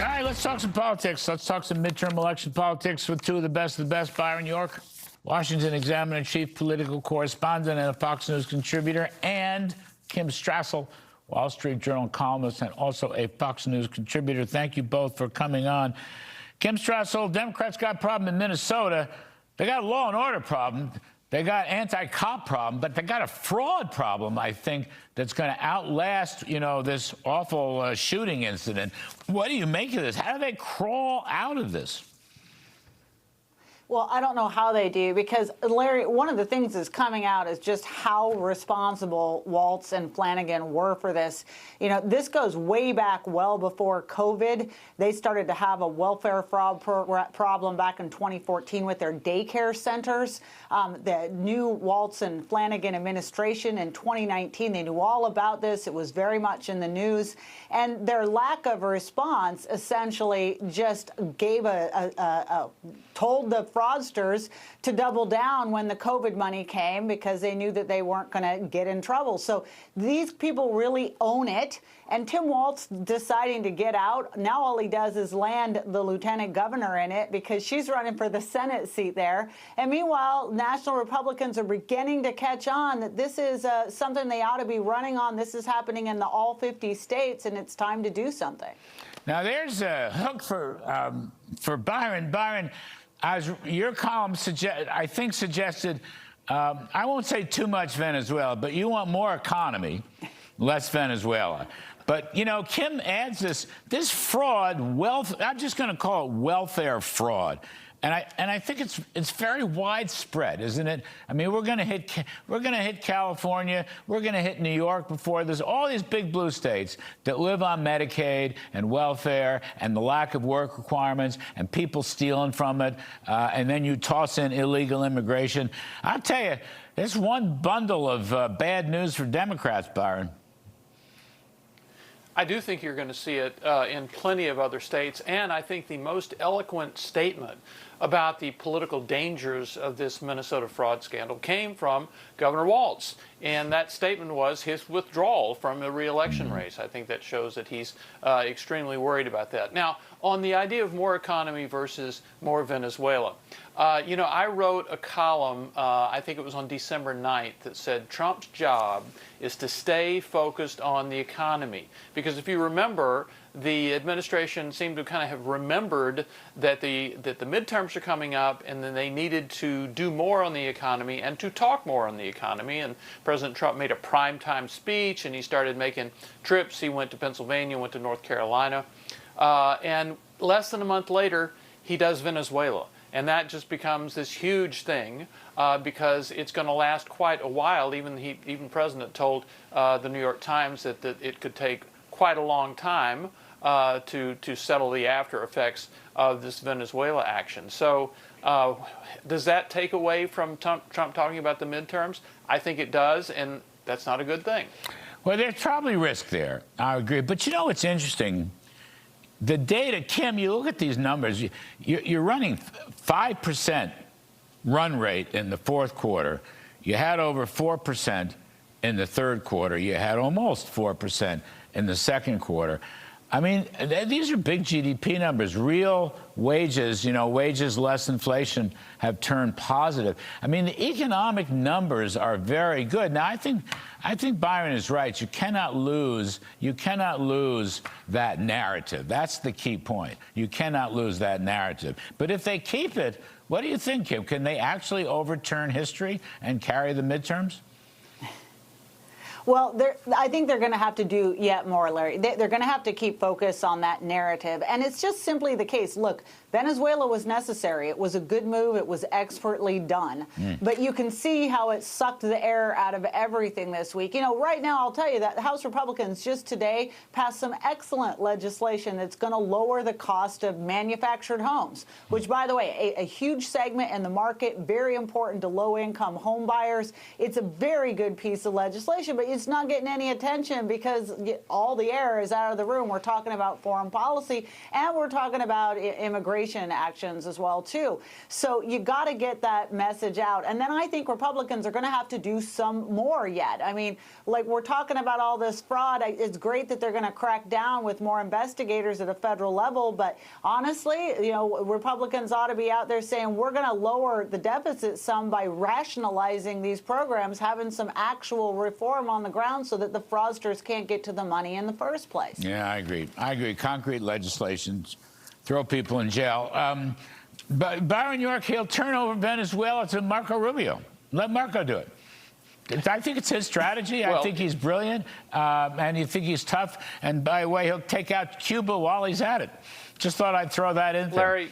All right, let's talk some politics. Let's talk some midterm election politics with two of the best, Byron York, Washington Examiner chief political correspondent and a Fox News contributor, and Kim Strassel, Wall Street Journal columnist and also a Fox News contributor. Thank you both for coming on. Kim Strassel, Democrats got a problem in Minnesota. They got a law and order problem. They got anti-cop problem, but they got a fraud problem, I think, that's going to outlast, this awful shooting incident. What do you make of this? How do they crawl out of this? Well, I don't know how they do, because, Larry, one of the things that's coming out is just how responsible Waltz and Flanagan were for this. This goes way back well before COVID. They started to have a welfare fraud problem back in 2014 with their daycare centers. The new Waltz and Flanagan administration in 2019, they knew all about this. It was very much in the news. And their lack of response essentially just gave told the fraudsters to double down when the COVID money came, because they knew that they weren't going to get in trouble. So these people really own it. And Tim Walz deciding to get out, now all he does is land the lieutenant governor in it, because she's running for the Senate seat there. And meanwhile, national Republicans are beginning to catch on that this is something they ought to be running on. This is happening in all 50 states, and it's time to do something. Now, there's a hook for Byron. Byron, as your column suggested, I won't say too much Venezuela, but you want more economy, less Venezuela. But, Kim adds this fraud, I'm just going to call it welfare fraud. And I think it's very widespread, isn't it? I mean, we're going to hit California, we're going to hit New York before. There's all these big blue states that live on Medicaid and welfare and the lack of work requirements and people stealing from it, and then you toss in illegal immigration. I'll tell you, it's one bundle of bad news for Democrats, Byron. I do think you're going to see it in plenty of other states, and I think the most eloquent statement about the political dangers of this Minnesota fraud scandal came from Governor Walz, and that statement was his withdrawal from the re-election race. I think that shows that he's extremely worried about that. Now, on the idea of more economy versus more Venezuela, I wrote a column, I think it was on December 9th, that said Trump's job is to stay focused on the economy. Because if you remember, the administration seemed to kind of have remembered that the midterms are coming up, and then they needed to do more on the economy and to talk more on the economy. And President Trump made a primetime speech, and he started making trips. He went to Pennsylvania, went to North Carolina. And less than a month later, he does Venezuela. And that just becomes this huge thing because it's going to last quite a while. Even President told the New York Times that it could take quite a long time to settle the after effects of this Venezuela action. So does that take away from Trump talking about the midterms? I think it does, and that's not a good thing. Well, there's probably risk there. I agree. But what's interesting? The data, Kim, you look at these numbers, you're running 5% run rate in the fourth quarter. You had over 4% in the third quarter. You had almost 4% in the second quarter. I mean, these are big GDP numbers. Real wages, wages less inflation, have turned positive. I mean, the economic numbers are very good. Now, I think Byron is right. You cannot lose that narrative. That's the key point. You cannot lose that narrative. But if they keep it, what do you think, Kim? Can they actually overturn history and carry the midterms? Well, I think they're going to have to do yet more, Larry. They're going to have to keep focus on that narrative. And it's just simply the case. Look, Venezuela was necessary. It was a good move. It was expertly done. But you can see how it sucked the air out of everything this week. Right now, I'll tell you that House Republicans just today passed some excellent legislation that's going to lower the cost of manufactured homes, which, by the way, a huge segment in the market, very important to low-income home buyers. It's a very good piece of legislation. But it's not getting any attention because all the air is out of the room. We're talking about foreign policy, and we're talking about immigration actions as well, too. So you got to get that message out. And then I think Republicans are going to have to do some more yet. I mean, like, we're talking about all this fraud. It's great that they're going to crack down with more investigators at a federal level. But honestly, you know, Republicans ought to be out there saying we're going to lower the deficit some by rationalizing these programs, having some actual reform on the ground so that the fraudsters can't get to the money in the first place. Yeah, I agree. I agree. Concrete legislation, throw people in jail. But Byron York, he'll turn over Venezuela to Marco Rubio. Let Marco do it. I think it's his strategy. I think he's brilliant, and you think he's tough. And by the way, he'll take out Cuba while he's at it. Just thought I'd throw that in there.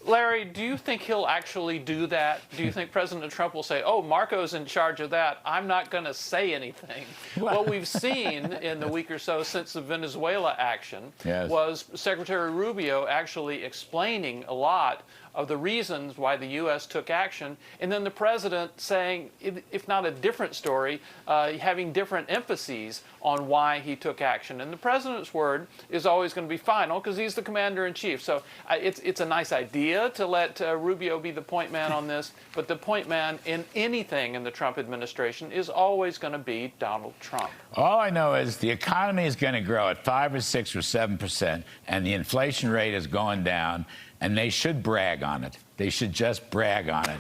Larry, do you think he'll actually do that? Do you think President Trump will say, oh, Marco's in charge of that, I'm not going to say anything? What we've seen in the week or so since the Venezuela action was Secretary Rubio actually explaining a lot of the reasons why the U.S. took action, and then the president saying, if not a different story, having different emphases on why he took action. And the president's word is always going to be final because he's the commander-in-chief. So it's a nice idea to let Rubio be the point man on this, but the point man in anything in the Trump administration is always going to be Donald Trump. All I know is the economy is going to grow at 5 or 6 or 7%, and the inflation rate is going down. And they should brag on it. They should just brag on it.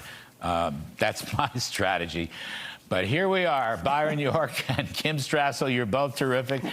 That's my strategy. But here we are, Byron York and Kim Strassel. You're both terrific.